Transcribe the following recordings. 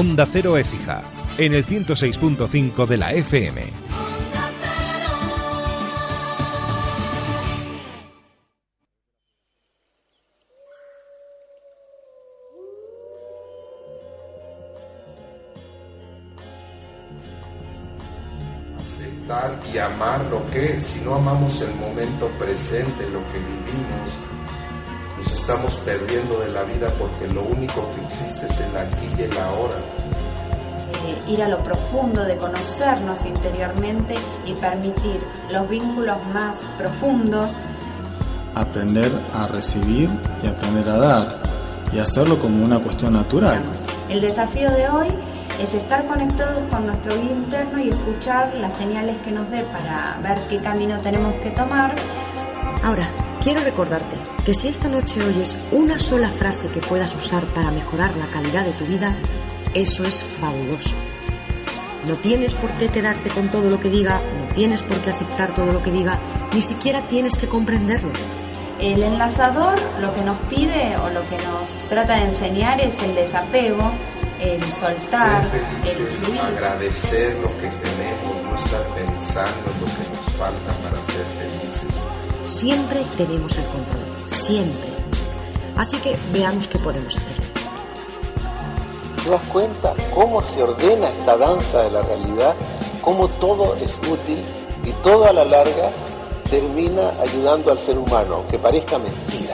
Onda Cero Écija, en el 106.5 de la FM. Aceptar y amar lo que, si no amamos el momento presente, lo que vivimos, nos estamos perdiendo de la vida, porque lo único que existe es el aquí y el ahora. Ir a lo profundo de conocernos interiormente y permitir los vínculos más profundos. Aprender a recibir y aprender a dar, y hacerlo como una cuestión natural. El desafío de hoy es estar conectados con nuestro guía interno y escuchar las señales que nos dé para ver qué camino tenemos que tomar. Ahora, quiero recordarte que si esta noche oyes una sola frase que puedas usar para mejorar la calidad de tu vida, eso es fabuloso. No tienes por qué quedarte con todo lo que diga, no tienes por qué aceptar todo lo que diga, ni siquiera tienes que comprenderlo. El enlazador lo que nos pide o lo que nos trata de enseñar es el desapego, el soltar, ser felices, el agradecer lo que tenemos, no estar pensando en lo que nos falta para ser felices. Siempre tenemos el control, siempre. Así que veamos qué podemos hacer. ¿Te das cuenta cómo se ordena esta danza de la realidad? Cómo todo es útil y todo a la larga termina ayudando al ser humano, aunque parezca mentira.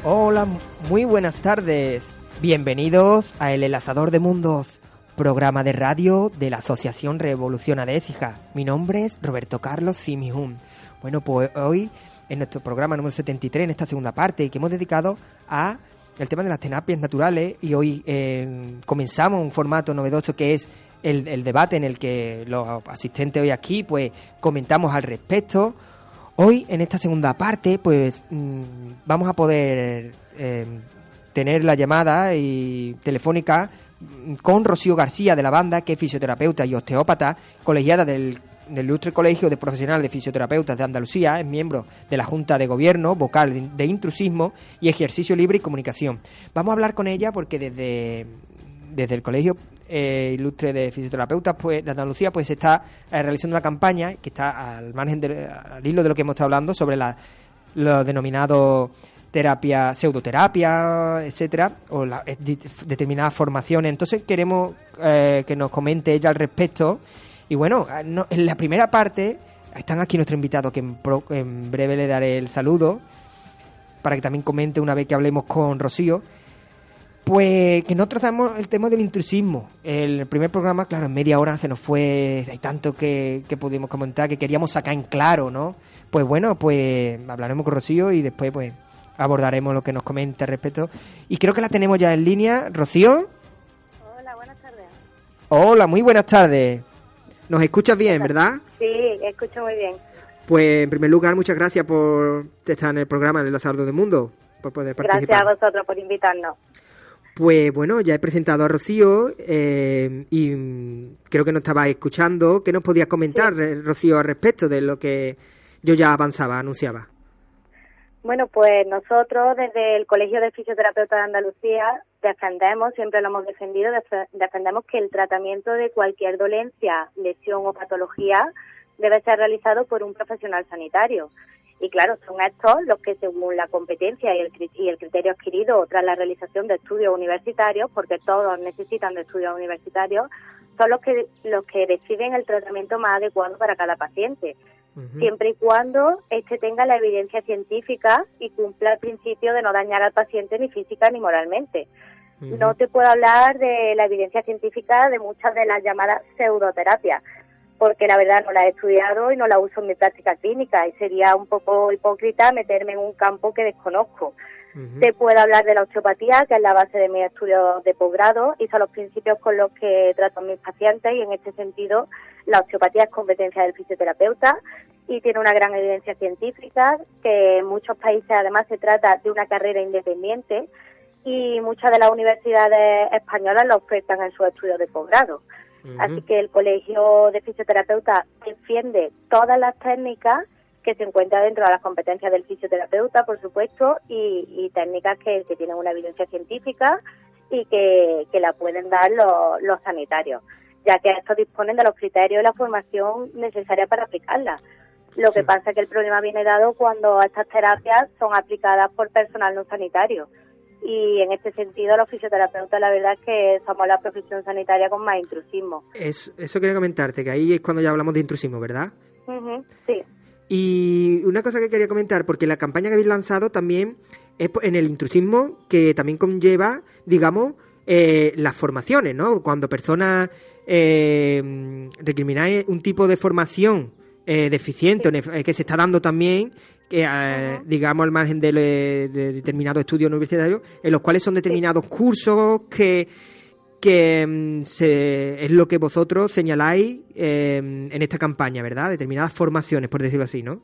Hola, muy buenas tardes. Bienvenidos a El Enlazador de Mundos, programa de radio de la Asociación Revolución de Écija. Mi nombre es Roberto Carlos Simihun. Bueno, pues hoy en nuestro programa número 73, en esta segunda parte, que hemos dedicado a el tema de las terapias naturales, y hoy comenzamos un formato novedoso que es el debate, en el que los asistentes hoy aquí pues comentamos al respecto. Hoy, en esta segunda parte, pues vamos a poder tener la llamada telefónica con Rocío García, de la banda, que es fisioterapeuta y osteópata, colegiada del Ilustre Colegio de Profesionales de Fisioterapeutas de Andalucía, es miembro de la Junta de Gobierno, vocal de Intrusismo y Ejercicio Libre y Comunicación. Vamos a hablar con ella porque desde el Colegio Ilustre de Fisioterapeutas pues, de Andalucía, pues se está realizando una campaña que está al margen al hilo de lo que hemos estado hablando sobre lo denominado terapia, pseudoterapia, etcétera, o determinadas formaciones. Entonces queremos que nos comente ella al respecto. Y bueno, en la primera parte están aquí nuestros invitados, que en breve le daré el saludo para que también comente una vez que hablemos con Rocío. Pues que no tratamos el tema del intrusismo. El primer programa, claro, en media hora se nos fue, hay tanto que pudimos comentar, que queríamos sacar en claro, ¿no? Pues bueno, pues hablaremos con Rocío y después pues abordaremos lo que nos comente al respecto. Y creo que la tenemos ya en línea. ¿Rocío? Hola, buenas tardes. Hola, muy buenas tardes. ¿Nos escuchas bien, verdad? Sí, escucho muy bien. Pues en primer lugar, muchas gracias por estar en el programa del Enlazador del Mundo, por poder participar. Gracias a vosotros por invitarnos. Pues bueno, ya he presentado a Rocío y creo que nos estabais escuchando. ¿Qué nos podías comentar, sí, Rocío, al respecto de lo que yo ya anunciaba? Bueno, pues nosotros desde el Colegio de Fisioterapeutas de Andalucía defendemos, siempre lo hemos defendido, defendemos que el tratamiento de cualquier dolencia, lesión o patología debe ser realizado por un profesional sanitario. Y claro, son estos los que, según la competencia y el criterio adquirido tras la realización de estudios universitarios, porque todos necesitan de estudios universitarios, son los que deciden el tratamiento más adecuado para cada paciente, siempre y cuando éste tenga la evidencia científica y cumpla el principio de no dañar al paciente ni física ni moralmente. No te puedo hablar de la evidencia científica de muchas de las llamadas pseudoterapias, porque la verdad no la he estudiado y no la uso en mi práctica clínica y sería un poco hipócrita meterme en un campo que desconozco. Te puedo hablar de la osteopatía, que es la base de mis estudios de posgrado y son los principios con los que trato a mis pacientes, y en este sentido la osteopatía es competencia del fisioterapeuta y tiene una gran evidencia científica, que en muchos países además se trata de una carrera independiente y muchas de las universidades españolas la ofertan en sus estudios de posgrado. Así que el Colegio de Fisioterapeutas defiende todas las técnicas que se encuentran dentro de las competencias del fisioterapeuta, por supuesto, y técnicas que tienen una evidencia científica y que la pueden dar los sanitarios, ya que estos disponen de los criterios y la formación necesaria para aplicarlas. Lo que pasa es que el problema viene dado cuando estas terapias son aplicadas por personal no sanitario. Y en este sentido, los fisioterapeutas, la verdad es que somos la profesión sanitaria con más intrusismo. Eso quería comentarte, que ahí es cuando ya hablamos de intrusismo, ¿verdad? Sí. Y una cosa que quería comentar, porque la campaña que habéis lanzado también es en el intrusismo, que también conlleva, digamos, las formaciones, ¿no? Cuando personas recrimináis un tipo de formación deficiente, que se está dando también, que digamos, al margen de determinados estudios universitarios, en los cuales son determinados cursos que es lo que vosotros señaláis en esta campaña, ¿verdad? Determinadas formaciones, por decirlo así, ¿no?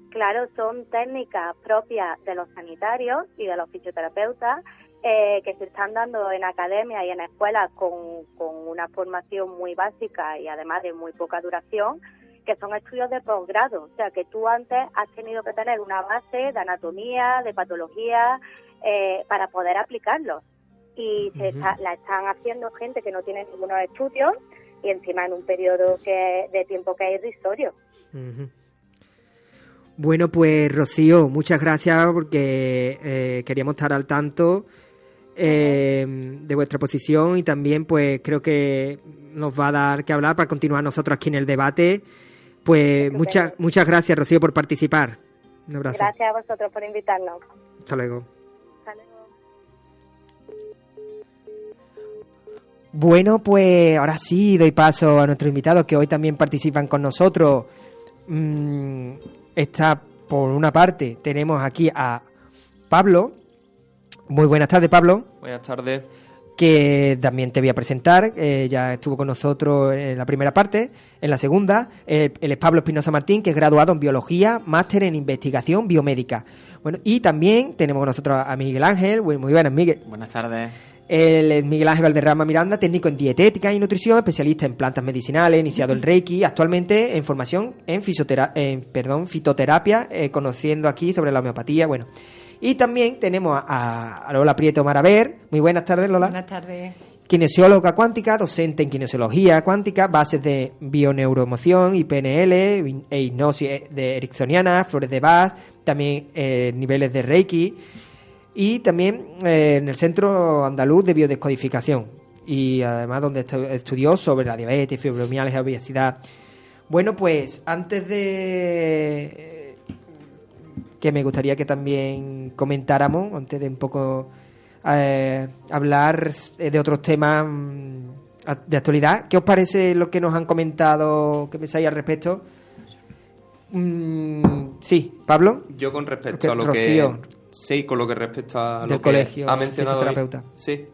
Claro, son técnicas propias de los sanitarios y de los fisioterapeutas que se están dando en academias y en escuelas con una formación muy básica y además de muy poca duración, que son estudios de posgrado. O sea, que tú antes has tenido que tener una base de anatomía, de patología, para poder aplicarlos. Y la están haciendo gente que no tiene ningunos estudios y encima en un periodo de tiempo que es irrisorio. Bueno, pues Rocío, muchas gracias, porque queríamos estar al tanto de vuestra posición, y también pues creo que nos va a dar que hablar para continuar nosotros aquí en el debate. Pues muchas gracias, Rocío, por participar. Un abrazo. Gracias a vosotros por invitarnos. Hasta luego. Bueno, pues ahora sí doy paso a nuestros invitados, que hoy también participan con nosotros. Por una parte, tenemos aquí a Pablo. Muy buenas tardes, Pablo. Buenas tardes. Que también te voy a presentar. Ya estuvo con nosotros en la primera parte. En la segunda, él es Pablo Espinosa Martín, que es graduado en Biología, máster en Investigación Biomédica. Bueno, y también tenemos con nosotros a Miguel Ángel. Muy buenas, Miguel. Buenas tardes. Él es Miguel Ángel Valderrama Miranda, técnico en dietética y nutrición, especialista en plantas medicinales, iniciado en Reiki, actualmente en formación en fitoterapia, conociendo aquí sobre la homeopatía. Bueno, y también tenemos a Lola Prieto Maraver. Muy buenas tardes, Lola. Buenas tardes. Kinesióloga cuántica, docente en kinesiología cuántica, bases de bioneuroemoción y PNL e hipnosis ericksoniana, flores de Bach, también niveles de Reiki. Y también en el Centro Andaluz de Biodescodificación, y además donde estudió sobre la diabetes, fibromialgia, obesidad. Bueno, pues antes de que me gustaría que también comentáramos, antes de un poco hablar de otros temas de actualidad, ¿qué os parece lo que nos han comentado? ¿Qué pensáis al respecto? Sí, Pablo. Yo con respecto a lo Rocío. Sí, con lo que respecta a del lo colegio, que ha mencionado fisioterapeuta. Sí,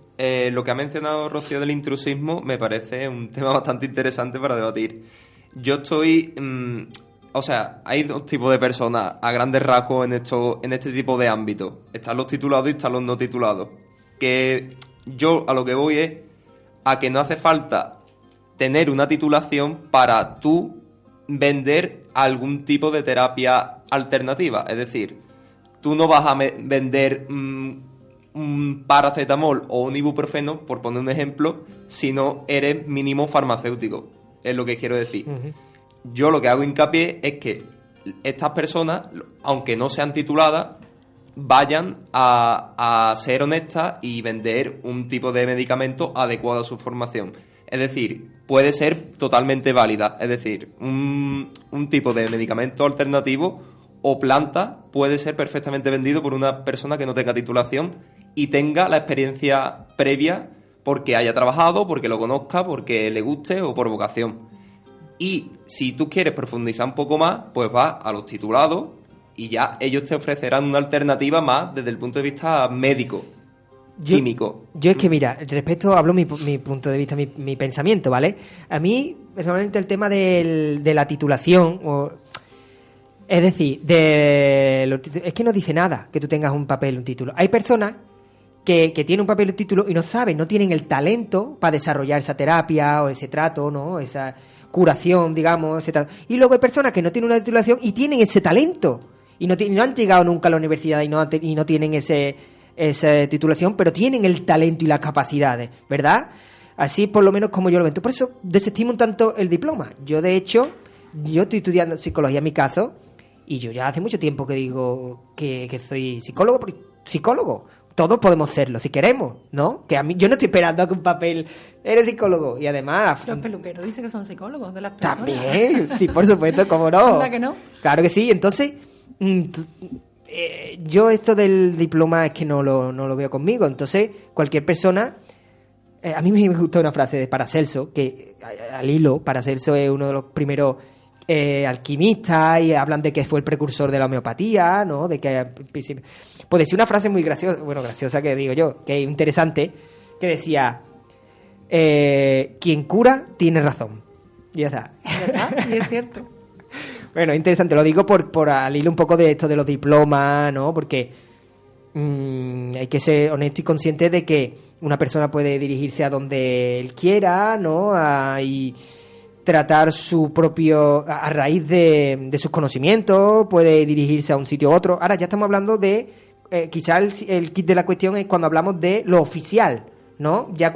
lo que ha mencionado Rocío del intrusismo me parece un tema bastante interesante para debatir. Yo estoy... hay dos tipos de personas a grandes rasgos en este tipo de ámbitos. Están los titulados y están los no titulados. Que yo a lo que voy es a que no hace falta tener una titulación para tú vender algún tipo de terapia alternativa. Es decir, tú no vas a vender un paracetamol o un ibuprofeno, por poner un ejemplo, si no eres mínimo farmacéutico. Es lo que quiero decir. Yo lo que hago hincapié es que estas personas, aunque no sean tituladas, vayan a ser honestas y vender un tipo de medicamento adecuado a su formación. Es decir, puede ser totalmente válida. Es decir, un tipo de medicamento alternativo o planta puede ser perfectamente vendido por una persona que no tenga titulación y tenga la experiencia previa porque haya trabajado, porque lo conozca, porque le guste o por vocación. Y si tú quieres profundizar un poco más, pues vas a los titulados y ya ellos te ofrecerán una alternativa más desde el punto de vista médico, químico. Yo es que, mira, hablo mi punto de vista, mi pensamiento, ¿vale? A mí, personalmente, el tema de la titulación, es decir, es que no dice nada que tú tengas un papel, un título. Hay personas que tienen un papel, un título y no saben, no tienen el talento para desarrollar esa terapia o ese trato, ¿no? Esa curación, digamos, ese trato. Y luego hay personas que no tienen una titulación y tienen ese talento y no han llegado nunca a la universidad y no tienen esa titulación, pero tienen el talento y las capacidades, ¿verdad? Así por lo menos como yo lo veo. Por eso desestimo un tanto el diploma. Yo, de hecho, estoy estudiando psicología en mi caso y yo ya hace mucho tiempo que digo que soy psicólogo, porque psicólogo todos podemos serlo si queremos, ¿no? Que a mí yo no estoy esperando a que un papel eres psicólogo y además los peluqueros dicen que son psicólogos de las personas. También, sí, por supuesto, cómo no. ¿Verdad que no? Claro que sí. Entonces yo esto del diploma es que no lo veo conmigo. Entonces cualquier persona, a mí me gusta una frase de Paracelso, que al hilo, Paracelso es uno de los primeros alquimistas y hablan de que fue el precursor de la homeopatía, ¿no? De que pues decía una frase muy graciosa que digo yo, que es interesante, que decía quien cura tiene razón. Y ya está. ¿Verdad? Y es cierto. Bueno, interesante, lo digo por al hilo un poco de esto de los diplomas, ¿no? Porque hay que ser honesto y consciente de que una persona puede dirigirse a donde él quiera, ¿no? Y tratar su propio, a raíz de sus conocimientos, puede dirigirse a un sitio u otro. Ahora ya estamos hablando de, quizás el kit de la cuestión es cuando hablamos de lo oficial, ¿no? Ya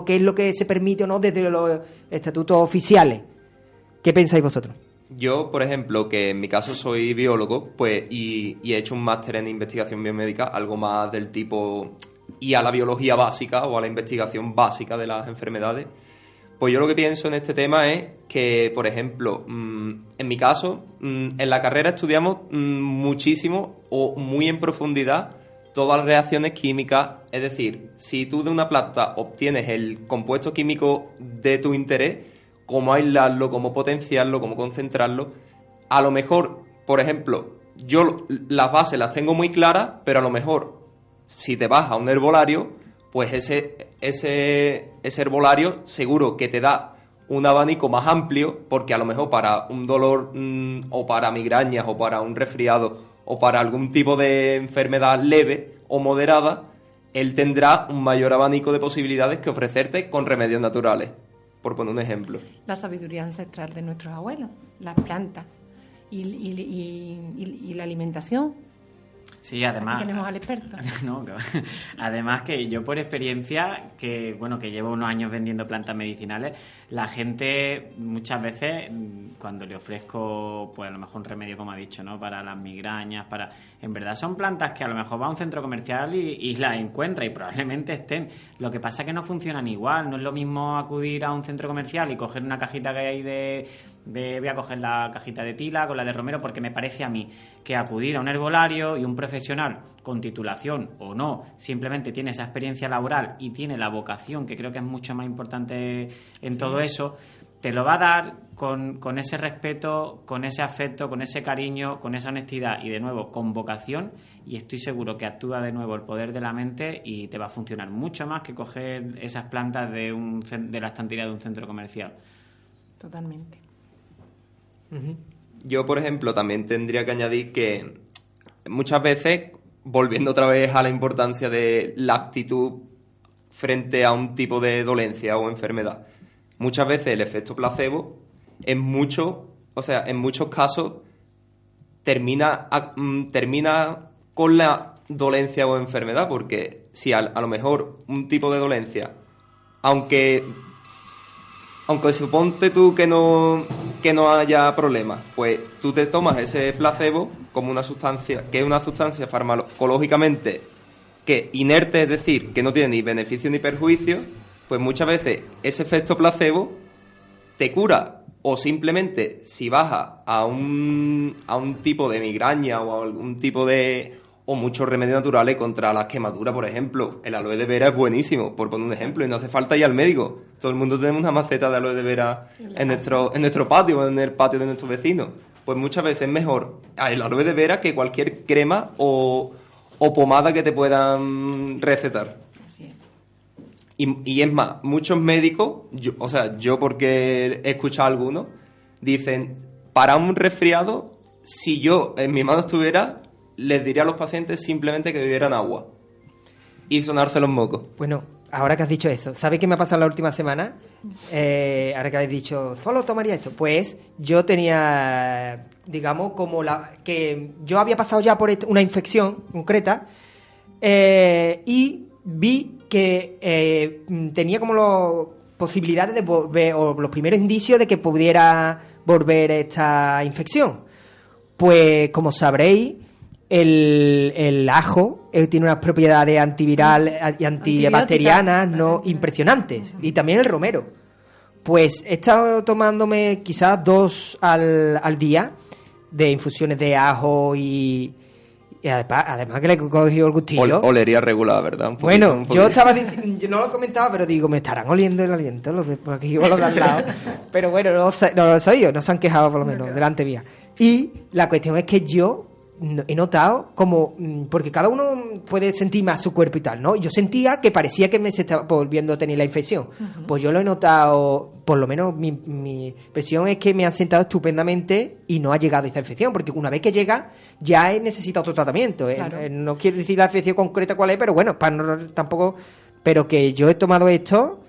qué es lo que se permite o no desde los estatutos oficiales. ¿Qué pensáis vosotros? Yo, por ejemplo, que en mi caso soy biólogo, pues y he hecho un máster en investigación biomédica, algo más del tipo y a la biología básica o a la investigación básica de las enfermedades. Pues yo lo que pienso en este tema es que, por ejemplo, en mi caso, en la carrera estudiamos muchísimo o muy en profundidad todas las reacciones químicas. Es decir, si tú de una planta obtienes el compuesto químico de tu interés, cómo aislarlo, cómo potenciarlo, cómo concentrarlo. A lo mejor, por ejemplo, yo las bases las tengo muy claras, pero a lo mejor si te vas a un herbolario, pues ese herbolario seguro que te da un abanico más amplio, porque a lo mejor para un dolor o para migrañas o para un resfriado o para algún tipo de enfermedad leve o moderada, él tendrá un mayor abanico de posibilidades que ofrecerte con remedios naturales, por poner un ejemplo. La sabiduría ancestral de nuestros abuelos, las plantas y la alimentación. Sí, además... Aquí tenemos al experto. No, además que yo por experiencia, que llevo unos años vendiendo plantas medicinales, la gente muchas veces, cuando le ofrezco, pues a lo mejor un remedio, como ha dicho, ¿no? Para las migrañas, en verdad son plantas que a lo mejor va a un centro comercial y las encuentra y probablemente estén. Lo que pasa es que no funcionan igual. No es lo mismo acudir a un centro comercial y coger una cajita que hay voy a coger la cajita de tila con la de romero porque me parece a mí, que acudir a un herbolario y un profesional con titulación o no, simplemente tiene esa experiencia laboral y tiene la vocación, que creo que es mucho más importante en todo eso, te lo va a dar con ese respeto, con ese afecto, con ese cariño, con esa honestidad y de nuevo con vocación, y estoy seguro que actúa de nuevo el poder de la mente y te va a funcionar mucho más que coger esas plantas de la estantería de un centro comercial. Totalmente. Yo, por ejemplo, también tendría que añadir que muchas veces, volviendo otra vez a la importancia de la actitud frente a un tipo de dolencia o enfermedad, muchas veces el efecto placebo en muchos casos termina con la dolencia o enfermedad, porque si a lo mejor un tipo de dolencia, aunque suponte tú que no haya problema, pues tú te tomas ese placebo como una sustancia, que es una sustancia farmacológicamente que inerte, es decir, que no tiene ni beneficio ni perjuicio, pues muchas veces ese efecto placebo te cura, o simplemente si baja a un tipo de migraña o a algún tipo de o muchos remedios naturales contra las quemaduras, por ejemplo. El aloe de vera es buenísimo, por poner un ejemplo, y no hace falta ir al médico. Todo el mundo tenemos una maceta de aloe de vera en nuestro patio, en el patio de nuestros vecinos. Pues muchas veces es mejor el aloe de vera que cualquier crema o pomada que te puedan recetar. Así es. Y es más, muchos médicos, yo porque he escuchado a algunos, dicen, para un resfriado, si yo en mi mano estuviera, les diría a los pacientes simplemente que bebieran agua y sonarse los mocos. Bueno, ahora que has dicho eso, ¿sabes qué me ha pasado la última semana? Ahora que habéis dicho, solo tomaría esto. Pues yo tenía, digamos, que yo había pasado ya por una infección concreta y vi que tenía como las posibilidades de volver, o los primeros indicios de que pudiera volver esta infección. Pues como sabréis, el ajo tiene unas propiedades antiviral y antibacterianas impresionantes, y también el romero. Pues he estado tomándome quizás 2 al día de infusiones de ajo y además que le he cogido el gustillo. Olería regular, ¿verdad? Bueno, yo estaba diciendo, yo no lo comentaba, pero digo, me estarán oliendo el aliento los de por aquí o los de al lado. Pero bueno, no lo sé yo, no se han quejado por lo menos delante mía. Y la cuestión es que yo he notado como, porque cada uno puede sentir más su cuerpo y tal, ¿no? Yo sentía que parecía que me se estaba volviendo a tener la infección. Uh-huh. Pues yo lo he notado, por lo menos mi impresión es que me han sentado estupendamente y no ha llegado esa infección, porque una vez que llega ya he necesitado otro tratamiento. Claro. No quiero decir la infección concreta cuál es, pero bueno, tampoco, pero que yo he tomado esto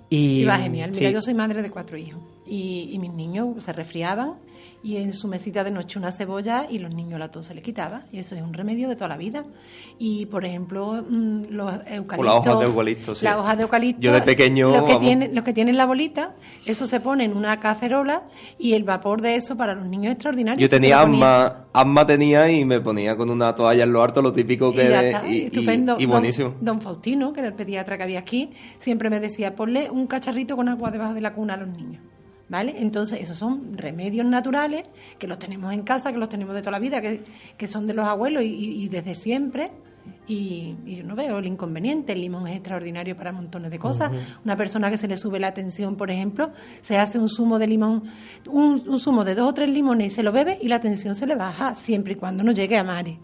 y va genial. Mira, sí. Yo soy madre de 4 hijos y mis niños se resfriaban y en su mesita de noche una cebolla y los niños la tos se les quitaba, y eso es un remedio de toda la vida. Y por ejemplo los eucaliptos, o las hojas de eucalipto, sí. Las hojas de eucalipto, yo de pequeño lo que tienen la bolita, eso se pone en una cacerola y el vapor de eso para los niños es extraordinario. Yo tenía asma tenía y me ponía con una toalla en lo harto, lo típico que estupendo. Y buenísimo. Don Faustino, que era el pediatra que había aquí, siempre me decía, ponle un cacharrito con agua debajo de la cuna a los niños, ¿vale? Entonces, esos son remedios naturales que los tenemos en casa, que los tenemos de toda la vida, que son de los abuelos y desde siempre. Y yo no veo el inconveniente. El limón es extraordinario para montones de cosas. Uh-huh. Una persona que se le sube la tensión, por ejemplo, se hace un zumo de limón, un zumo de 2 o 3 limones y se lo bebe y la tensión se le baja, siempre y cuando no llegue a males,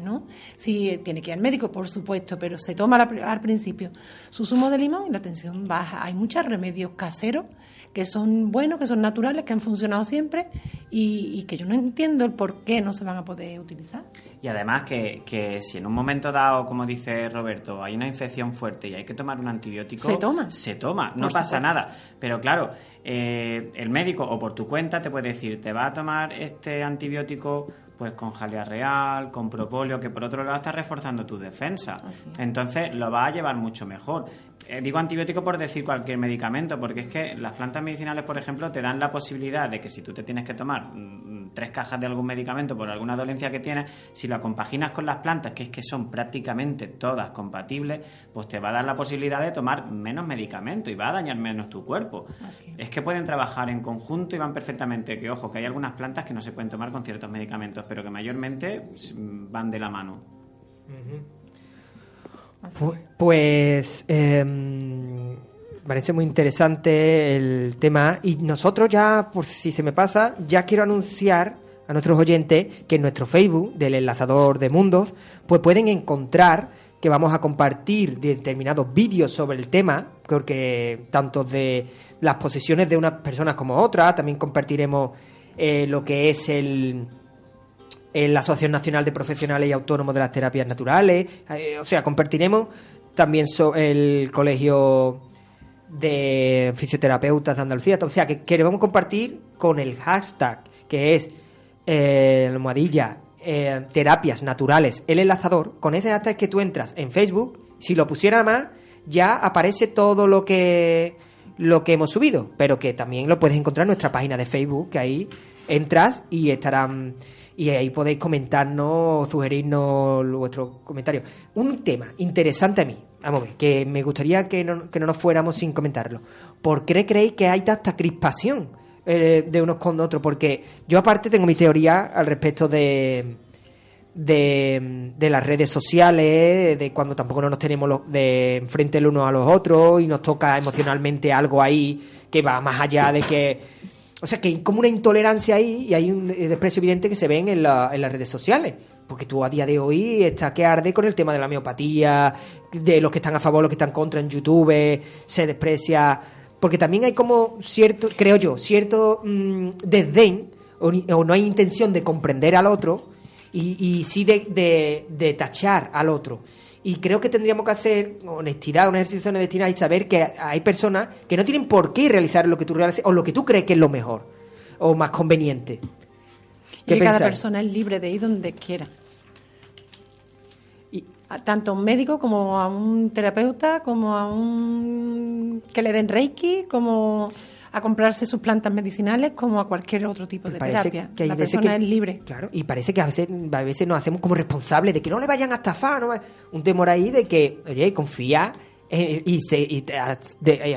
¿no? Si tiene que ir al médico, por supuesto, pero se toma al principio su zumo de limón y la tensión baja. Hay muchos remedios caseros que son buenos, que son naturales, que han funcionado siempre y que yo no entiendo el por qué no se van a poder utilizar. Y además que si en un momento dado, como dice Roberto, hay una infección fuerte y hay que tomar un antibiótico... Se toma, no pasa nada. Pero claro, el médico o por tu cuenta te puede decir, te va a tomar este antibiótico pues con jalea real, con propóleo, que por otro lado está reforzando tu defensa. Entonces lo va a llevar mucho mejor. Digo antibiótico por decir cualquier medicamento, porque es que las plantas medicinales, por ejemplo, te dan la posibilidad de que si tú te tienes que tomar 3 cajas de algún medicamento por alguna dolencia que tienes, si lo compaginas con las plantas, que es que son prácticamente todas compatibles, pues te va a dar la posibilidad de tomar menos medicamento y va a dañar menos tu cuerpo. Es que pueden trabajar en conjunto y van perfectamente, que ojo, que hay algunas plantas que no se pueden tomar con ciertos medicamentos, pero que mayormente van de la mano. Uh-huh. Pues parece muy interesante el tema y nosotros ya, por si se me pasa, ya quiero anunciar a nuestros oyentes que en nuestro Facebook del Enlazador de Mundos pues pueden encontrar que vamos a compartir determinados vídeos sobre el tema, porque tanto de las posesiones de unas personas como otras, también compartiremos lo que es la Asociación Nacional de Profesionales y Autónomos de las Terapias Naturales, o sea, compartiremos también el Colegio de Fisioterapeutas de Andalucía, o sea, que queremos compartir con el hashtag, que es almohadilla terapias naturales, el enlazador. Con ese hashtag que tú entras en Facebook, si lo pusiera más, ya aparece todo lo que hemos subido, pero que también lo puedes encontrar en nuestra página de Facebook, que ahí entras y estarán... Y ahí podéis comentarnos, sugerirnos vuestros comentarios. Un tema interesante a mí, vamos a ver, que me gustaría que no nos fuéramos sin comentarlo. ¿Por qué creéis que hay tanta crispación de unos con otros? Porque yo aparte tengo mi teoría al respecto de de las redes sociales, de cuando tampoco no nos tenemos de enfrente el uno a los otros y nos toca emocionalmente algo ahí que va más allá de que... O sea, que hay como una intolerancia ahí y hay un desprecio evidente que se ven en las redes sociales. Porque tú a día de hoy estás que arde con el tema de la homeopatía, de los que están a favor, los que están contra en YouTube, se desprecia... Porque también hay como cierto, creo yo, cierto desdén o no hay intención de comprender al otro y sí de tachar al otro. Y creo que tendríamos que hacer honestidad, un ejercicio de honestidad y saber que hay personas que no tienen por qué realizar lo que tú realizas o lo que tú crees que es lo mejor o más conveniente. Y que cada persona es libre de ir donde quiera. Y tanto a un médico como a un terapeuta, como a un que le den reiki, como a comprarse sus plantas medicinales, como a cualquier otro tipo de terapia. La persona es libre. Claro, y parece que a veces nos hacemos como responsables de que no le vayan a estafar, ¿no? Un temor ahí de que, oye, confía hay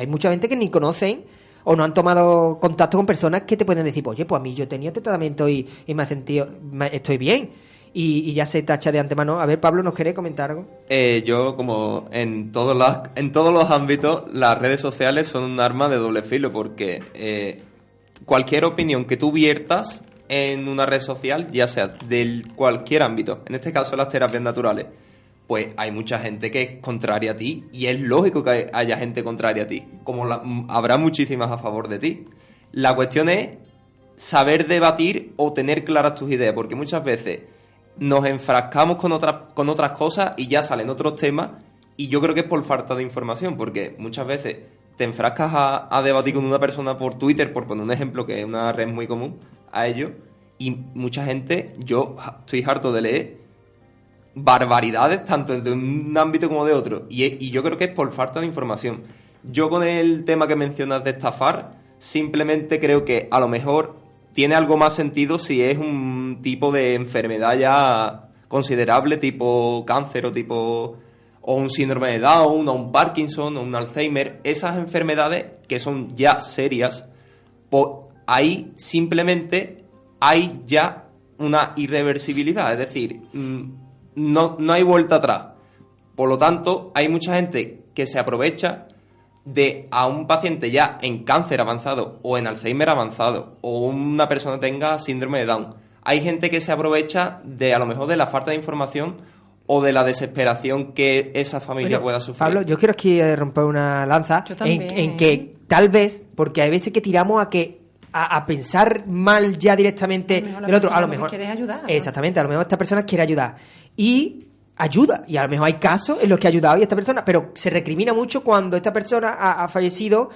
mucha gente que ni conocen o no han tomado contacto con personas que te pueden decir, oye, pues a mí yo he tenido este tratamiento y me ha sentido, estoy bien. Y ya se tacha de antemano. A ver, Pablo, ¿nos quiere comentar algo? Yo, como en todos los ámbitos, las redes sociales son un arma de doble filo, porque cualquier opinión que tú viertas en una red social, ya sea de cualquier ámbito, en este caso las terapias naturales, pues hay mucha gente que es contraria a ti, y es lógico que haya gente contraria a ti, como habrá muchísimas a favor de ti. La cuestión es saber debatir o tener claras tus ideas, porque muchas veces nos enfrascamos con otras cosas y ya salen otros temas, y yo creo que es por falta de información, porque muchas veces te enfrascas a debatir con una persona por Twitter, por poner un ejemplo que es una red muy común a ello, y mucha gente, yo estoy harto de leer barbaridades tanto de un ámbito como de otro, y yo creo que es por falta de información. Yo con el tema que mencionas de estafar, simplemente creo que a lo mejor tiene algo más sentido si es un tipo de enfermedad ya considerable, tipo cáncer o un síndrome de Down, o un Parkinson, o un Alzheimer. Esas enfermedades que son ya serias, pues ahí simplemente hay ya una irreversibilidad, es decir, no hay vuelta atrás. Por lo tanto, hay mucha gente que se aprovecha de a un paciente ya en cáncer avanzado o en Alzheimer avanzado o una persona tenga síndrome de Down. Hay gente que se aprovecha de a lo mejor de la falta de información o de la desesperación que esa familia pueda sufrir. Pablo, yo quiero aquí romper una lanza en que tal vez, porque hay veces que tiramos a pensar mal ya directamente del otro, a lo mejor quieres ayudar, ¿no? Exactamente, a lo mejor esta persona quiere ayudar y ayuda, y a lo mejor hay casos en los que ha ayudado y esta persona, pero se recrimina mucho cuando esta persona ha fallecido,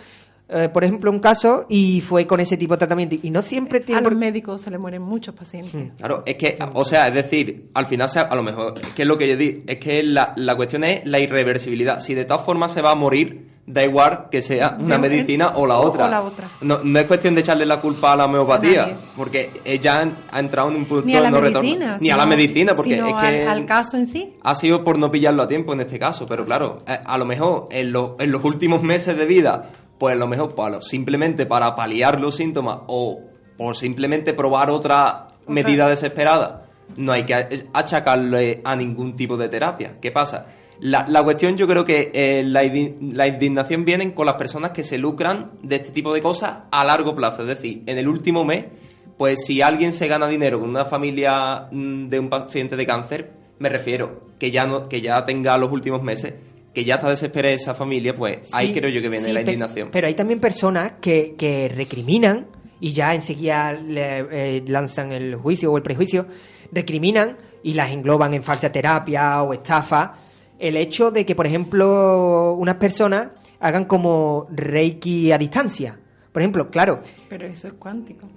por ejemplo, un caso y fue con ese tipo de tratamiento, y no siempre tiene... A los médicos se le mueren muchos pacientes. Claro, es que, o sea, es decir, al final, a lo mejor, es que es lo que yo digo, es que la cuestión es la irreversibilidad. Si de todas formas se va a morir, da igual que sea una medicina o la otra. No es cuestión de echarle la culpa a la homeopatía, porque ella ha entrado en un punto de no retorno. Ni a la medicina, porque es que al caso en sí. Ha sido por no pillarlo a tiempo en este caso, pero claro, a lo mejor en los últimos meses de vida, pues a lo mejor simplemente para paliar los síntomas o por simplemente probar otra medida desesperada, no hay que achacarle a ningún tipo de terapia. ¿Qué pasa? La cuestión, yo creo que la indignación viene con las personas que se lucran de este tipo de cosas a largo plazo. Es decir, en el último mes, pues si alguien se gana dinero con una familia de un paciente de cáncer, me refiero que ya tenga los últimos meses, que ya está desesperada esa familia, pues sí, ahí creo yo que viene la indignación. Pero hay también personas que recriminan y ya enseguida lanzan el juicio o el prejuicio, recriminan y las engloban en falsa terapia o estafa. El hecho de que, por ejemplo, unas personas hagan como Reiki a distancia. Por ejemplo, claro. Pero eso es cuántico.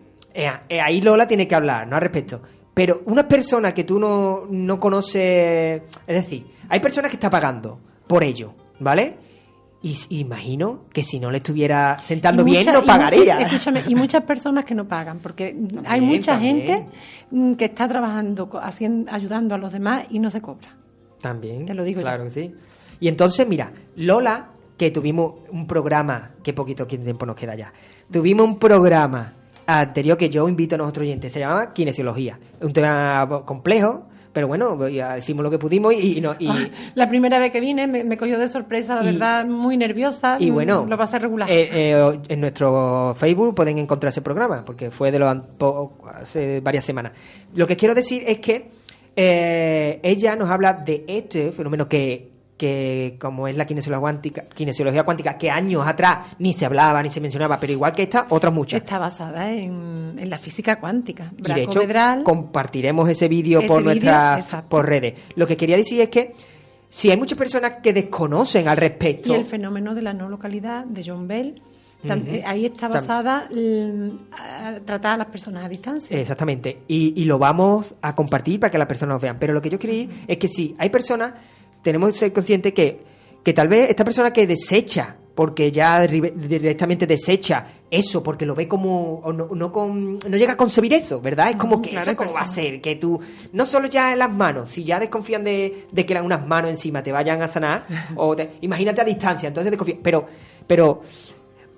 Ahí Lola tiene que hablar, ¿no? Al respecto. Pero unas personas que tú no conoces... Es decir, hay personas que están pagando por ello, ¿vale? Y imagino que si no le estuviera sentando bien, no pagaría. Escúchame, y muchas personas que no pagan, porque también, hay mucha gente que está trabajando, ayudando a los demás y no se cobra. También. Te lo digo claro yo. Que sí. Y entonces, mira, Lola, que tuvimos un programa, qué poquito tiempo nos queda ya, tuvimos un programa anterior que yo invito a nuestros oyentes, se llamaba Kinesiología. Un tema complejo, pero bueno, ya hicimos lo que pudimos y la primera vez que vine me cogió de sorpresa, la verdad, muy nerviosa. Y bueno, lo pasé regular. En nuestro Facebook pueden encontrar ese programa, porque fue de hace varias semanas. Lo que quiero decir es que ella nos habla de este fenómeno que como es la kinesiología cuántica, que años atrás ni se hablaba ni se mencionaba, pero igual que esta, otras muchas. Está basada en la física cuántica. Y de hecho, compartiremos ese vídeo por redes. Lo que quería decir es que si hay muchas personas que desconocen al respecto... Y el fenómeno de la no localidad de John Bell, ahí está basada tratar a las personas a distancia. Exactamente. Y lo vamos a compartir para que las personas lo vean. Pero lo que yo quería decir es que si hay personas... Tenemos que ser conscientes que tal vez esta persona que desecha, porque ya directamente desecha eso, porque lo ve como... no llega a concebir eso, ¿verdad? Es como que eso cómo va a ser, que tú... No solo ya en las manos, si ya desconfían de que unas manos encima te vayan a sanar, imagínate a distancia, entonces desconfían. Pero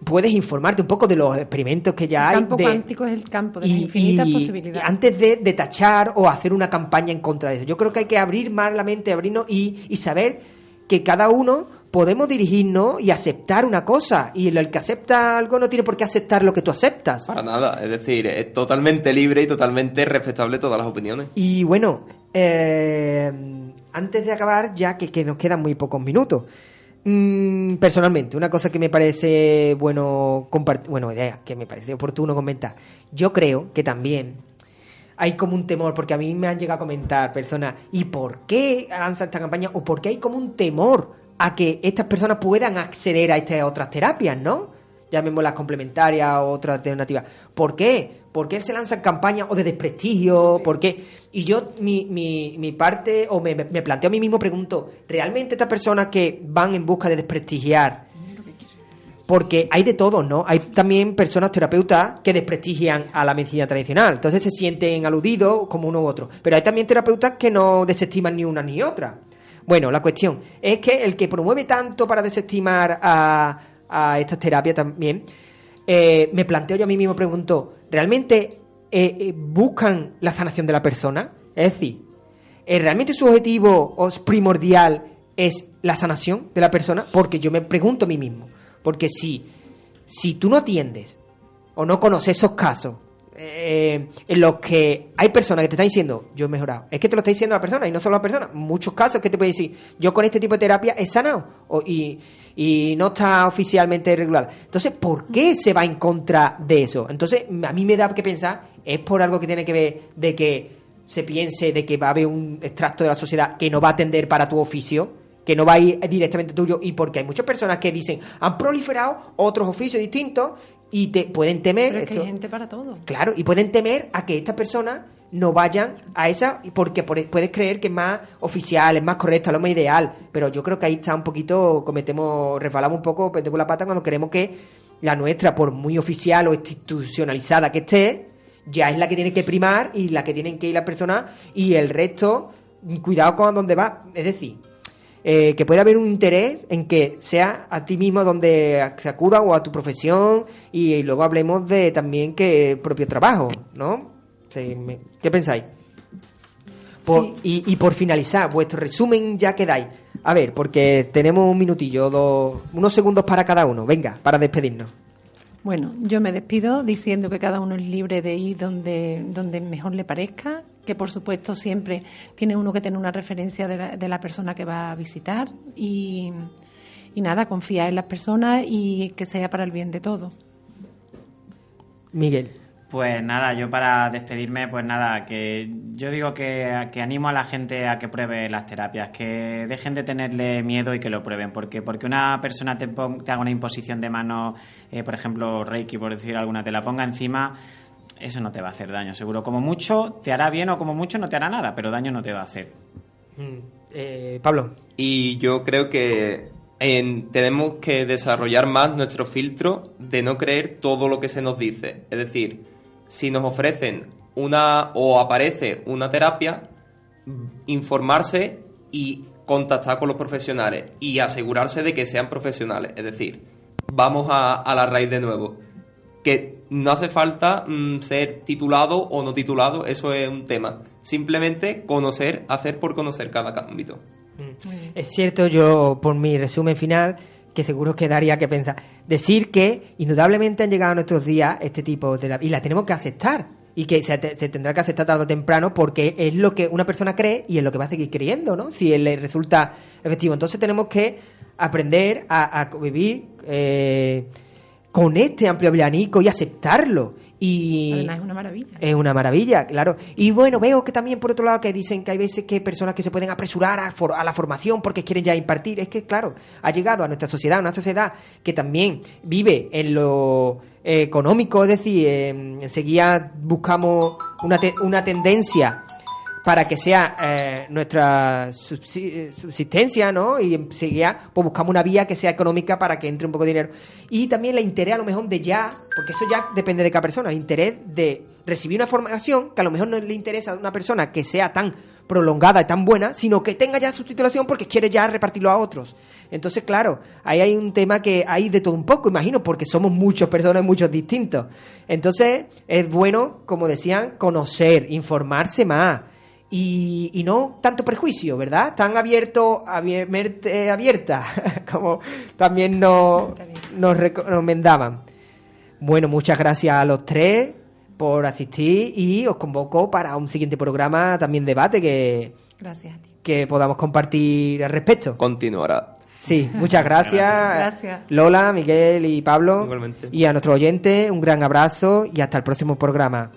puedes informarte un poco de los experimentos que ya hay. El campo cuántico es el campo de las infinitas posibilidades. Antes de tachar o hacer una campaña en contra de eso. Yo creo que hay que abrir más la mente, abrirnos y saber que cada uno podemos dirigirnos y aceptar una cosa. Y el que acepta algo no tiene por qué aceptar lo que tú aceptas. Para nada. Es decir, es totalmente libre y totalmente respetable todas las opiniones. Y bueno, antes de acabar, ya que nos quedan muy pocos minutos, personalmente, una cosa que me parece que me parece oportuno comentar. Yo creo que también hay como un temor, porque a mí me han llegado a comentar personas, ¿y por qué lanzan esta campaña? O por qué hay como un temor a que estas personas puedan acceder a estas otras terapias, ¿no? Llamémoslas complementarias o otras alternativas. ¿Por qué? ¿Por qué se lanzan campañas o de desprestigio? ¿Por qué? Y yo, mi parte, o me planteo a mí mismo, pregunto, ¿realmente estas personas que van en busca de desprestigiar? Porque hay de todo, ¿no? Hay también personas terapeutas que desprestigian a la medicina tradicional. Entonces se sienten aludidos como uno u otro. Pero hay también terapeutas que no desestiman ni una ni otra. Bueno, la cuestión es que el que promueve tanto para desestimar a estas terapias también, me planteo yo a mí mismo, pregunto, ¿realmente buscan la sanación de la persona? Es decir, ¿realmente su objetivo primordial es la sanación de la persona? Porque yo me pregunto a mí mismo, porque si tú no atiendes o no conoces esos casos en los que hay personas que te están diciendo, yo he mejorado, es que te lo está diciendo la persona y no solo la persona, muchos casos que te puede decir, yo con este tipo de terapia he sanado y no está oficialmente regulada. Entonces, ¿por qué se va en contra de eso? Entonces, a mí me da que pensar, es por algo que tiene que ver de que se piense de que va a haber un extracto de la sociedad que no va a atender para tu oficio, que no va a ir directamente tuyo, y porque hay muchas personas que dicen, han proliferado otros oficios distintos y te pueden temer. Pero es que hay gente para todo. Claro, y pueden temer a que estas personas no vayan a esa, porque puedes creer que es más oficial, es más correcta, lo más ideal, pero yo creo que ahí está un poquito, resbalamos un poco, metemos la pata cuando queremos que la nuestra, por muy oficial o institucionalizada que esté, ya es la que tiene que primar y la que tienen que ir las personas, y el resto, cuidado con dónde va. Es decir, que puede haber un interés en que sea a ti mismo donde se acuda o a tu profesión, y luego hablemos de también que propio trabajo, ¿no? ¿Qué pensáis? Sí. Y por finalizar, vuestro resumen ya que dais. A ver, porque tenemos un minutillo, unos segundos para cada uno. Venga, para despedirnos. Bueno, yo me despido diciendo que cada uno es libre de ir donde mejor le parezca, que por supuesto siempre tiene uno que tener una referencia de la persona que va a visitar y nada, confiar en las personas y que sea para el bien de todos. Miguel. Pues nada, yo para despedirme, pues nada, que yo digo que animo a la gente a que pruebe las terapias, que dejen de tenerle miedo y que lo prueben, porque una persona te haga una imposición de mano, por ejemplo, Reiki, por decir alguna, te la ponga encima, eso no te va a hacer daño, seguro. Como mucho te hará bien o como mucho no te hará nada, pero daño no te va a hacer. Pablo. Y yo creo que tenemos que desarrollar más nuestro filtro de no creer todo lo que se nos dice. Es decir, si nos ofrecen o aparece una terapia, informarse y contactar con los profesionales y asegurarse de que sean profesionales. Es decir, vamos a la raíz de nuevo. que no hace falta ser titulado o no titulado, eso es un tema. Simplemente conocer, hacer por conocer cada ámbito. Es cierto, yo por mi resumen final, que seguro que daría que pensar, decir que indudablemente han llegado a nuestros días este tipo de... y la tenemos que aceptar, y que se tendrá que aceptar tarde o temprano, porque es lo que una persona cree y es lo que va a seguir creyendo, ¿no? Si le resulta efectivo. Entonces tenemos que aprender a vivir con este amplio abanico y aceptarlo. Y además es una maravilla. Es una maravilla, claro. Y bueno, veo que también por otro lado que dicen que hay veces que hay personas que se pueden apresurar a la formación porque quieren ya impartir. Es que, claro, ha llegado a nuestra sociedad, una sociedad que también vive en lo económico, es decir, enseguida buscamos una tendencia para que sea nuestra subsistencia, ¿no? Y enseguida pues buscamos una vía que sea económica para que entre un poco de dinero. Y también el interés a lo mejor de ya, porque eso ya depende de cada persona, el interés de recibir una formación que a lo mejor no le interesa a una persona que sea tan prolongada y tan buena, sino que tenga ya su titulación porque quiere ya repartirlo a otros. Entonces, claro, ahí hay un tema que hay de todo un poco, imagino, porque somos muchas personas, muchos distintos. Entonces, es bueno, como decían, conocer, informarse más. Y no tanto prejuicio, ¿verdad? Tan abierta, como también nos recomendaban. Bueno, muchas gracias a los tres por asistir y os convoco para un siguiente programa, también debate, gracias a ti, que podamos compartir al respecto. Continuará. Sí, muchas gracias. Gracias. Lola, Miguel y Pablo. Igualmente. Y a nuestro oyente, un gran abrazo y hasta el próximo programa.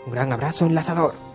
Un gran abrazo enlazador.